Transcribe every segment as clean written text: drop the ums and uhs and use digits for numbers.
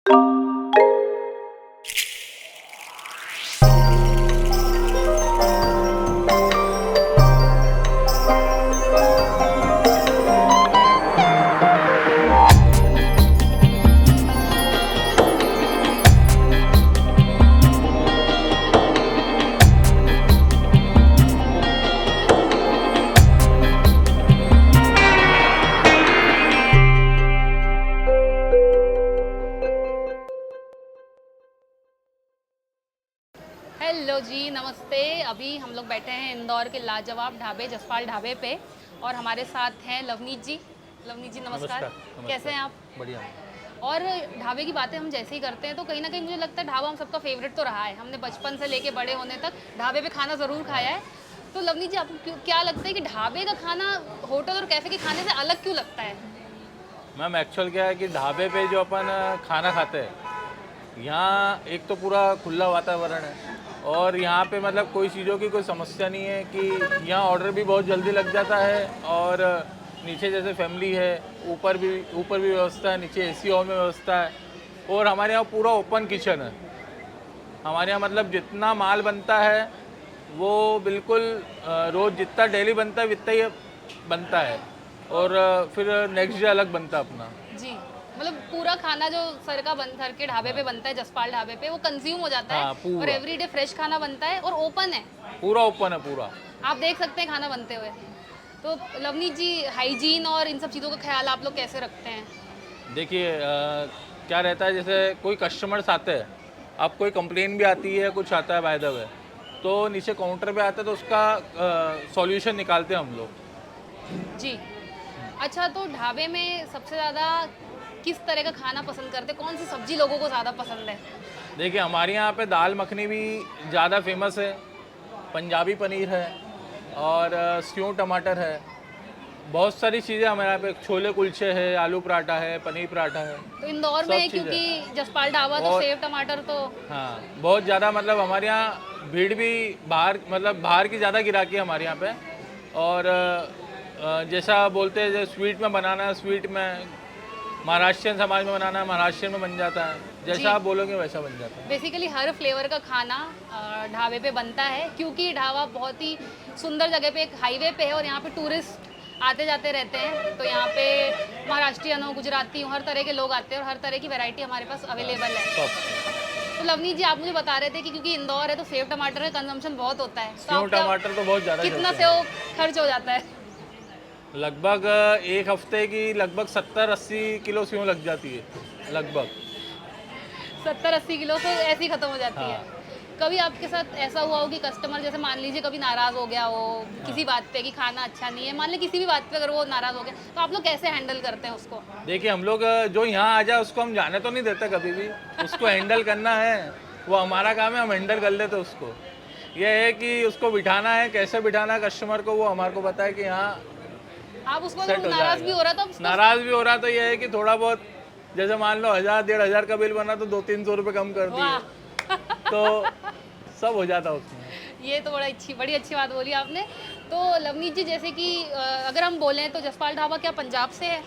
Hello जी, नमस्ते। अभी हम लोग बैठे हैं इंदौर के लाजवाब ढाबे जसपाल ढाबे पे और हमारे साथ हैं लवनीत जी। लवनीत जी नमस्कार। नमस्कार। कैसे हैं आप? बढ़िया। और ढाबे की बातें हम जैसे ही करते हैं तो कहीं ना कहीं मुझे लगता है ढाबा हम सबका फेवरेट तो रहा है। हमने बचपन से लेके बड़े होने तक ढाबे पे खाना ज़रूर खाया है। तो लवनीत जी, आपको क्या लगता है कि ढाबे का खाना होटल और कैफ़े के खाने से अलग क्यों लगता है? मैम एक्चुअल क्या है कि ढाबे पे जो अपन खाना खाते हैं, यहाँ एक तो पूरा खुला वातावरण है और यहाँ पे मतलब कोई चीज़ों की कोई समस्या नहीं है कि यहाँ ऑर्डर भी बहुत जल्दी लग जाता है और नीचे जैसे फैमिली है, ऊपर भी व्यवस्था है, नीचे एसी हॉल में व्यवस्था है और हमारे यहाँ पूरा ओपन किचन है। हमारे यहाँ मतलब जितना माल बनता है वो बिल्कुल रोज़ जितना डेली बनता है उतना ही बनता है और फिर नेक्स्ट डे अलग बनता है अपना। जी, मतलब पूरा खाना जो सर के ढाबे पे बनता है जसपाल ढाबे पे वो कंज्यूम हो जाता है हाँ और पूरा एवरीडे फ्रेश खाना बनता है और ओपन है। पूरा ओपन है पूरा। आप देख सकते हैं खाना बनते हुए। तो लवनीत जी, हाइजीन और इन सब चीज़ों का ख्याल आप लोग कैसे रखते हैं? देखिए क्या रहता है जैसे कोई कस्टमर्स आते हैं, अब कोई कंप्लेन भी आती है, कुछ आता है बाय द वे, तो नीचे काउंटर पे आता है तो उसका सॉल्यूशन निकालते हैं हम लोग। जी। अच्छा, तो ढाबे में सबसे ज़्यादा किस तरह का खाना पसंद करते हैं? कौन सी सब्ज़ी लोगों को ज़्यादा पसंद है? देखिए हमारे यहाँ पे दाल मखनी भी ज़्यादा फेमस है, पंजाबी पनीर है और सेव टमाटर है। बहुत सारी चीज़ें हमारे यहाँ पे, छोले कुलचे है, आलू पराठा है, पनीर पराठा है, तो इंदौर में सब है चीज़ें। क्योंकि जसपाल ढाबा तो और सेव टमाटर तो हाँ बहुत ज़्यादा मतलब हमारे यहाँ भीड़ भी बाहर की ज़्यादा गिराकी है हमारे यहाँ पे और जैसा बोलते हैं जैसे स्वीट में बनाना है, स्वीट में महाराष्ट्रियन समाज में बनाना है, महाराष्ट्र में बन जाता है, जी। जैसा आप बोलोगे वैसा बन जाता है। बेसिकली हर फ्लेवर का खाना ढाबे पे बनता है क्योंकि ढाबा बहुत ही सुंदर जगह पे, एक हाईवे पे है और यहाँ पे टूरिस्ट आते जाते रहते हैं। तो यहाँ पे महाराष्ट्रियन हो, गुजराती हो, हर तरह के लोग आते हैं और हर तरह की वैरायटी हमारे पास अवेलेबल है। सब तो लवनीत जी, आप मुझे बता रहे थे कि क्योंकि इंदौर है तो सेव टमाटर का कंजम्पशन बहुत होता है। तो सेव आप क्या, टमाटर तो बहुत ज़्यादा कितना चलते हैं। सेव खर्च हो जाता है? लगभग एक हफ्ते की लगभग 70-80 किलो सेव लग जाती है लगभग। 70-80 किलो तो ऐसे ही खत्म हो जाती है। हाँ कभी आपके साथ ऐसा हुआ हो कि कस्टमर जैसे मान लीजिए कभी नाराज़ हो गया हो किसी बात पे कि खाना अच्छा नहीं है, मान लीजिए किसी भी बात पे अगर वो नाराज़ हो गया तो आप लोग कैसे हैंडल करते हैं उसको? देखिए हम लोग जो यहाँ आ जाए उसको हम जाने तो नहीं देते कभी भी, उसको हैंडल करना है, वो हमारा काम है, हम हैंडल कर लेते उसको। ये है कि उसको बिठाना है, कैसे बिठाना है कस्टमर को वो हमारे को पता है कि यहाँ आप उसको सेट अगर हो नाराज़ भी जाएगा। हो रहा है तो आप उसको नाराज़ भी हो रहा तो ये है कि थोड़ा बहुत जैसे मान लो 1000-1500 का बिल बना तो 200-300 रुपये कम कर दिए, वाह तो सब हो जाता उसमें। ये तो बड़ी अच्छी बात बोली आपने। तो लवनीत जी, जैसे कि अगर हम बोलें तो जसपाल ढाबा क्या पंजाब से है?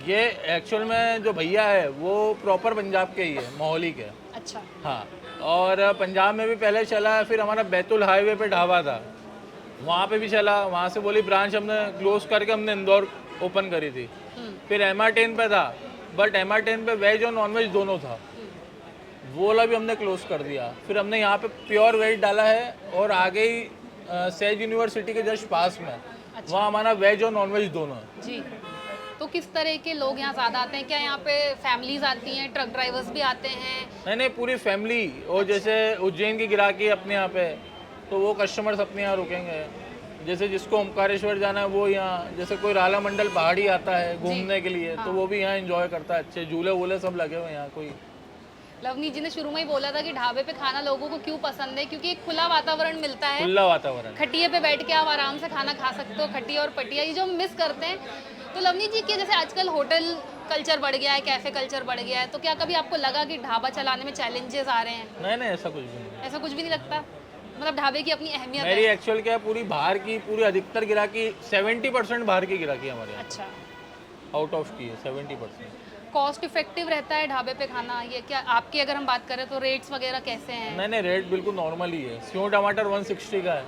ये एक्चुअल में जो भैया है वो प्रॉपर पंजाब के ही है, मोहाली के। अच्छा। हाँ और पंजाब में भी पहले चला है, फिर हमारा बैतुल हाईवे पे ढाबा था, वहाँ पे भी चला, वहाँ से बोली ब्रांच हमने क्लोज करके हमने इंदौर ओपन करी थी। फिर MR10 पे था, बट MR10 पे वेज और नॉन वेज दोनों था, वो वाला भी हमने क्लोज कर दिया। फिर हमने यहाँ पे प्योर वेज डाला है और आगे ही सेज यूनिवर्सिटी के जस्ट पास में, वहाँ हमारा वेज और नॉन वेज दोनों है। जी। तो किस तरह के लोग यहाँ ज़्यादा आते हैं? क्या यहाँ पे फैमिलीज आती हैं, ट्रक ड्राइवर्स भी आते हैं? नहीं नहीं पूरी फैमिली, और जैसे उज्जैन की गिराकी है अपने यहाँ पे तो वो कस्टमर्स अपने यहाँ रुकेंगे। जैसे जिसको ओमकारेश्वर जाना है वो यहाँ, जैसे कोई राला मंडल पहाड़ी आता है घूमने के लिए तो वो भी यहाँ एंजॉय करता है, अच्छे झूले वूले सब लगे हुए हैं यहाँ। कोई लवनीत जी ने शुरू में ही बोला था कि ढाबे पे खाना लोगों को क्यों पसंद है, क्योंकि एक खुला वातावरण मिलता है। खुला वातावरण। खटिए पे बैठ के आप आराम से खाना खा सकते हो, खटिया और पटिया, ये जो हम मिस करते हैं। तो लवनीत जी, के जैसे आजकल होटल कल्चर बढ़ गया है, कैफ़े कल्चर बढ़ गया है, तो क्या कभी आपको लगा कि ढाबा चलाने में चैलेंजेस आ रहे हैं? नहीं नहीं ऐसा कुछ भी नहीं। ऐसा कुछ भी नहीं लगता? मतलब ढाबे की अपनी अहमियत मेरी है। एक्चुअल क्या है, पूरी बाहर की पूरी अधिकतर गिराकी 70% बाहर की गिराकी हमारे यहाँ, अच्छा। आउट ऑफ की है 70%। कॉस्ट इफेक्टिव रहता है ढाबे पे खाना? ये क्या आपकी अगर हम बात करें तो रेट्स वगैरह कैसे हैं? नहीं नहीं, रेट बिल्कुल नॉर्मल ही है। सेव टमाटर 160 का है।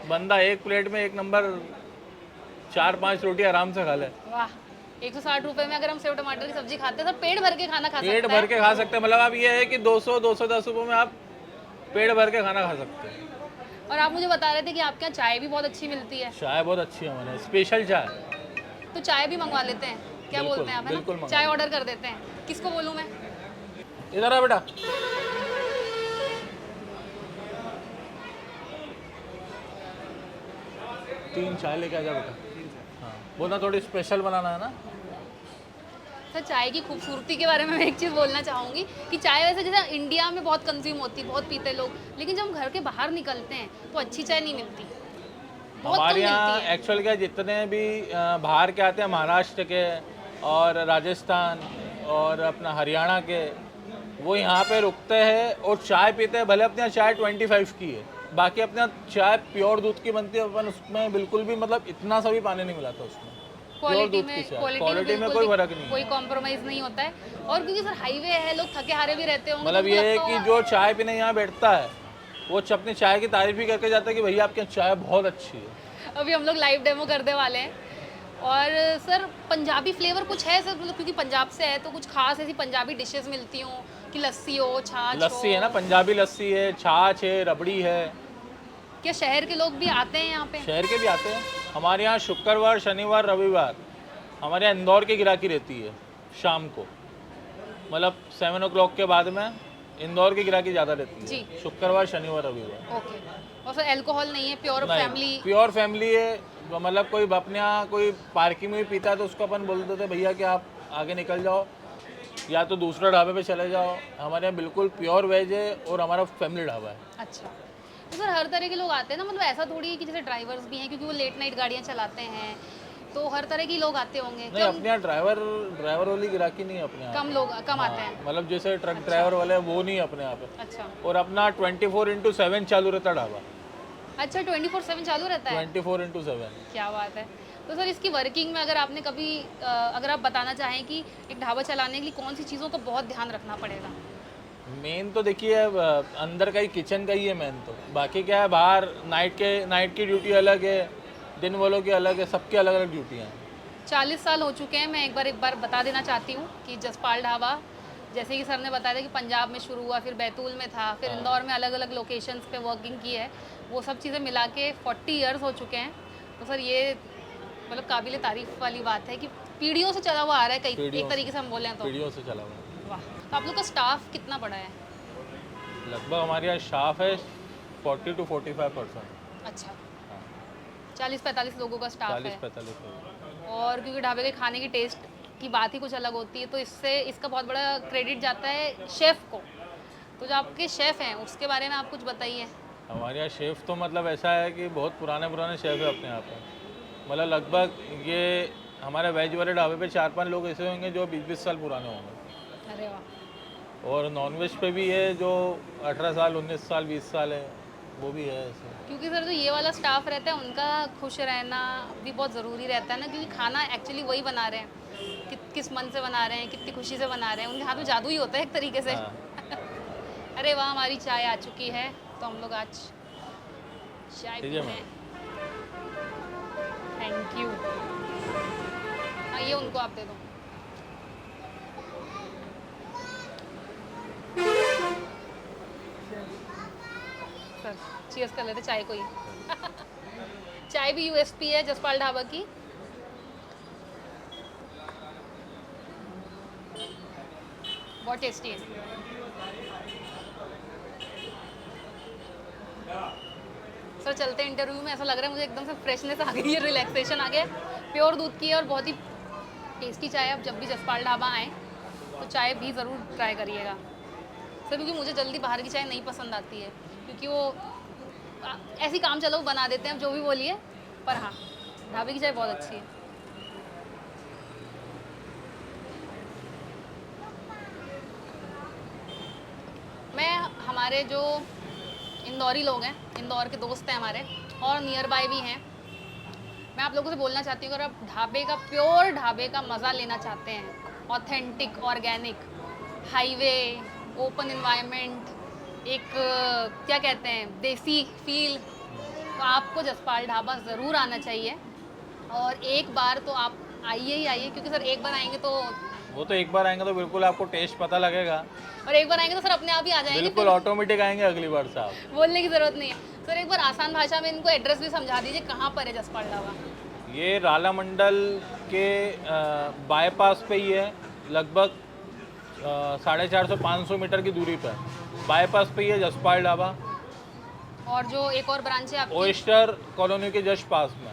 बंदा एक प्लेट में एक नंबर 4-5 रोटी आराम से खा ले। वाह, 160 रुपए में अगर हम सेव टमाटर की सब्जी खाते हैं तो पेट भर के खाना खा पेट सकते भर हैं। के खा सकते हैं, मतलब आप ये है कि 200-210 रुपये में आप पेट भर के खाना खा सकते हैं। और आप मुझे बता रहे थे कि आपके यहाँ चाय भी बहुत अच्छी मिलती है, चाय बहुत अच्छी है हमारे, स्पेशल चाय। तो चाय भी मंगवा लेते हैं, क्या बिल्कुल, बोलते हैं आप, है बिल्कुल ना? मंगवा चाय ऑर्डर कर देते हैं। किसको बोलूँ मैं? इधर आ बेटा। 3 चाय लेके आ जा बेटा। हाँ, बोलना थोड़ी स्पेशल बनाना है ना। सर, चाय की खूबसूरती के बारे में मैं एक चीज़ बोलना चाहूँगी कि चाय वैसे जैसे इंडिया में बहुत कंज्यूम होती है, बहुत पीते लोग, लेकिन जब हम घर के बाहर निकलते हैं तो अच्छी चाय नहीं मिलती, बहुत कम हमारे यहाँ मिलती है। एक्चुअल क्या, जितने भी बाहर के आते हैं, महाराष्ट्र के और राजस्थान और अपना हरियाणा के, वो यहाँ पे रुकते हैं और चाय पीते हैं। भले अपने यहाँ चाय 25 की है, बाकी अपने यहाँ चाय प्योर दूध की बनती है। अपन उसमें बिल्कुल भी मतलब इतना सा भी पानी नहीं मिलाता उसमें। प्योर क्वालिटी दूध की में चाय, क्वालिटी क्वालिटी में बिल्कुल कोई भी फर्क नहीं कोई है। कॉम्प्रोमाइज़ नहीं होता है। और क्योंकि सर हाईवे है, लोग थके हारे भी रहते होंगे, तो मतलब उनको ये है लगता कि होगा- जो चाय पीने यहाँ बैठता है वो अपनी चाय की तारीफ भी करके जाता है कि भैया आपके यहाँ चाय बहुत अच्छी है। अभी हम लोग लाइव डेमो करने वाले हैं। और सर, पंजाबी फ्लेवर कुछ है सर, मतलब क्योंकि पंजाब से है तो कुछ खास ऐसी पंजाबी डिशेस मिलती हों कि लस्सी हो, छाछ लस्सी हो? है ना, पंजाबी लस्सी है, छाछ है, रबड़ी है। क्या शहर के लोग भी आते हैं यहाँ पे? शहर के भी आते हैं। हमारे यहाँ शुक्रवार, शनिवार, रविवार हमारे यहाँ इंदौर की गिराकी रहती है शाम को, मतलब 7 o'clock के बाद में इंदौर की गिराकी ज़्यादा रहती है। जी। शुक्रवार, शनिवार, रविवार। ओके। और सर अल्कोहल नहीं है, प्योर फैमिली? प्योर फैमिली है। मतलब कोई अपने यहाँ कोई पार्किंग में भी पीता है तो उसको अपन बोल देते भैया कि आप आगे निकल जाओ या तो दूसरे ढाबे पे चले जाओ। हमारे यहाँ बिल्कुल प्योर वेज है और हमारा फैमिली ढाबा है। अच्छा, तो सर हर तरह के लोग आते हैं ना, मतलब ऐसा थोड़ी है कि जैसे ड्राइवर्स भी हैं क्योंकि वो लेट नाइट गाड़ियाँ चलाते हैं, तो हर तरह के लोग आते होंगे? नहीं, अपने यहाँ ड्राइवर वाली गिराकी नहीं है अपने यहाँ। कम लोग कम आते हैं? मतलब जैसे ट्रक ड्राइवर वाले हैं, वो नहीं है अपने यहाँ पे। अच्छा और अपना 24/7 चालू रहता है ढाबा। अच्छा, 24/7 चालू रहता है? 24/7। क्या बात है। तो सर इसकी वर्किंग में अगर आपने कभी अगर आप बताना चाहें कि एक ढाबा चलाने के लिए कौन सी चीज़ों का बहुत ध्यान रखना पड़ेगा? मेन तो देखिए अंदर का ही, किचन का ही है मेन। तो बाकी क्या है, बाहर नाइट की ड्यूटी अलग है, दिन वालों की अलग है, सबकी अलग अलग ड्यूटियाँ हैं। 40 साल हो चुके हैं। मैं एक बार बता देना चाहती हूँ कि जसपाल ढाबा, जैसे कि सर ने बताया था कि पंजाब में शुरू हुआ, फिर बैतूल में था, फिर इंदौर में अलग अलग लोकेशंस पे वर्किंग की है। वो सब चीज़ें मिला के 40 इयर्स हो चुके हैं। तो सर ये मतलब काबिल तारीफ़ वाली बात है कि पीढ़ियों से चला हुआ आ रहा है, कई पीढ़ियों एक तरीके से हम बोलें तो। पीढ़ियों से चला हुआ है। वाह। तो आप लोग का स्टाफ कितना बड़ा है? लगभग हमारे यहाँ स्टाफ है 40 to 45%। अच्छा, 40-45 लोगों का स्टाफ है। 40-45 लोग। और क्योंकि ढाबे के खाने की टेस्ट की बात ही कुछ अलग होती है, तो इससे इसका बहुत बड़ा क्रेडिट जाता है शेफ़ को। तो जो आपके शेफ़ हैं उसके बारे में आप कुछ बताइए। हमारे यहाँ शेफ़ तो मतलब ऐसा है कि बहुत पुराने शेफ़ है अपने यहाँ पे। मतलब लगभग ये हमारे वेज वाले ढाबे पे 4-5 लोग ऐसे होंगे जो 20-20 साल पुराने होंगे। अरे वाह। और नॉनवेज पे भी है जो 18 साल, 19 साल, 20 साल है, वो भी है ऐसे। क्योंकि सर जो ये वाला स्टाफ रहता है उनका खुश रहना भी बहुत ज़रूरी रहता है ना, क्योंकि खाना एक्चुअली वही बना रहे हैं, किस मन से बना रहे हैं, कितनी खुशी से बना रहे हैं। उनके हाथ में जादू ही होता है एक तरीके से। हाँ। अरे वाह, हमारी चाय आ चुकी है, तो हम लोग आज चाय ठीक पी है रहे हैं। Thank you. आइए उनको आप दे दो। सर चीयर्स कर लेते चाय को ही। चाय भी यूएसपी है जसपाल ढाबा की। बहुत टेस्टी है। सर चलते इंटरव्यू में ऐसा लग रहा है मुझे एकदम से फ्रेशनेस आ गई है, रिलैक्सेशन आ गया। प्योर दूध की है और बहुत ही टेस्टी चाय है। अब जब भी जसपाल ढाबा आए तो चाय भी ज़रूर ट्राई करिएगा सर, क्योंकि मुझे जल्दी बाहर की चाय नहीं पसंद आती है, क्योंकि वो ऐसी काम चलो बना देते हैं, जो भी बोलिए, पर हाँ ढाबे की चाय बहुत अच्छी है। मैं हमारे जो इंदौरी लोग हैं, इंदौर के दोस्त हैं हमारे और नियर बाय भी हैं, मैं आप लोगों से बोलना चाहती हूँ अगर आप ढाबे का प्योर ढाबे का मज़ा लेना चाहते हैं authentic, organic, highway, open environment, एक क्या कहते हैं, देसी फील। तो आपको जसपाल ढाबा ज़रूर आना चाहिए, और एक बार तो आप आइए ही आइए, क्योंकि सर एक बार आएंगे तो, वो तो एक बार आएंगे तो बिल्कुल आपको टेस्ट पता लगेगा, और एक बार आएंगे तो सर अपने आप ही आ जाएंगे, बिल्कुल ऑटोमेटिक आएंगे अगली बार से आप। बोलने की ज़रूरत नहीं है। सर एक बार आसान भाषा में इनको एड्रेस भी समझा दीजिए, कहाँ पर है जसपाल ढाबा? ये राला मंडल के बाईपास पे ही है, लगभग 450-500 मीटर की दूरी पर बाईपास पे ही है जसपाल ढाबा। और जो एक और ब्रांच है आपकी, ओइस्टर कॉलोनी के जस्ट पास में,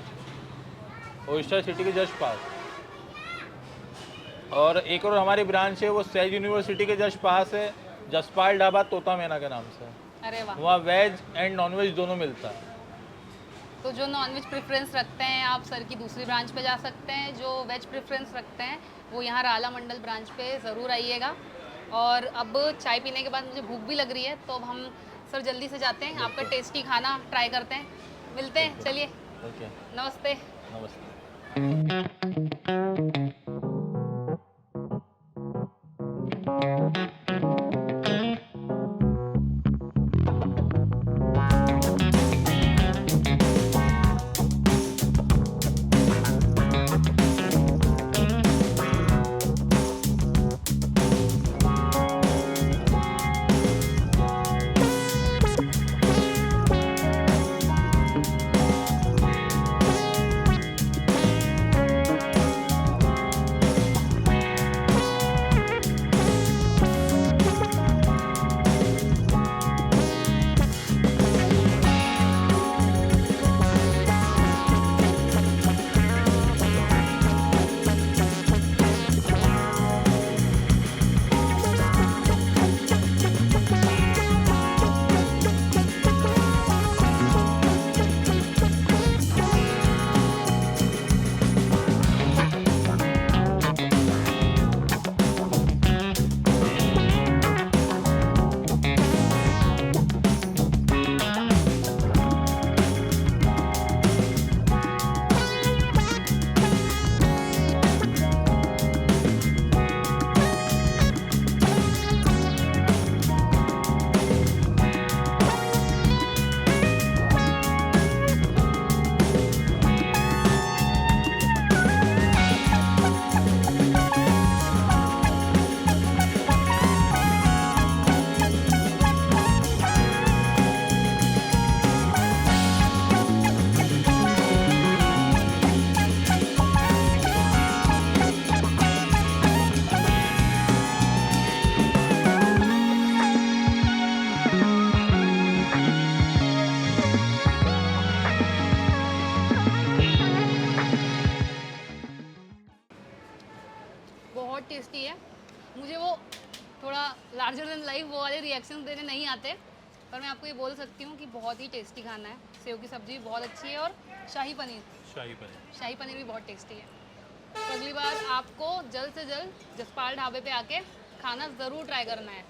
ओइस्टर सिटी के जस्ट पास। और एक और हमारी ब्रांच है वो सहज यूनिवर्सिटी के जस्ट पास है, जसपाल ढाबा तोता मैना के नाम से। अरे वाह। वहाँ वेज एंड नॉनवेज दोनों मिलता है। तो जो नॉनवेज प्रेफरेंस रखते हैं आप सर की दूसरी ब्रांच पे जा सकते हैं, जो वेज प्रेफरेंस रखते हैं वो यहाँ राला मंडल ब्रांच पे ज़रूर आइएगा। और अब चाय पीने के बाद मुझे भूख भी लग रही है, तो अब हम सर जल्दी से जाते हैं, आपका टेस्टी खाना ट्राई करते हैं, मिलते हैं, चलिए। ओके, नमस्ते। नमस्ते। बहुत टेस्टी है। मुझे वो थोड़ा लार्जर देन लाइफ वो वाले रिएक्शन देने नहीं आते, पर मैं आपको ये बोल सकती हूँ कि बहुत ही टेस्टी खाना है। सेव की सब्ज़ी भी बहुत अच्छी है, और शाही पनीर भी बहुत टेस्टी है। तो अगली बार आपको जल्द से जल्द जसपाल ढाबे पे आके खाना ज़रूर ट्राई करना है।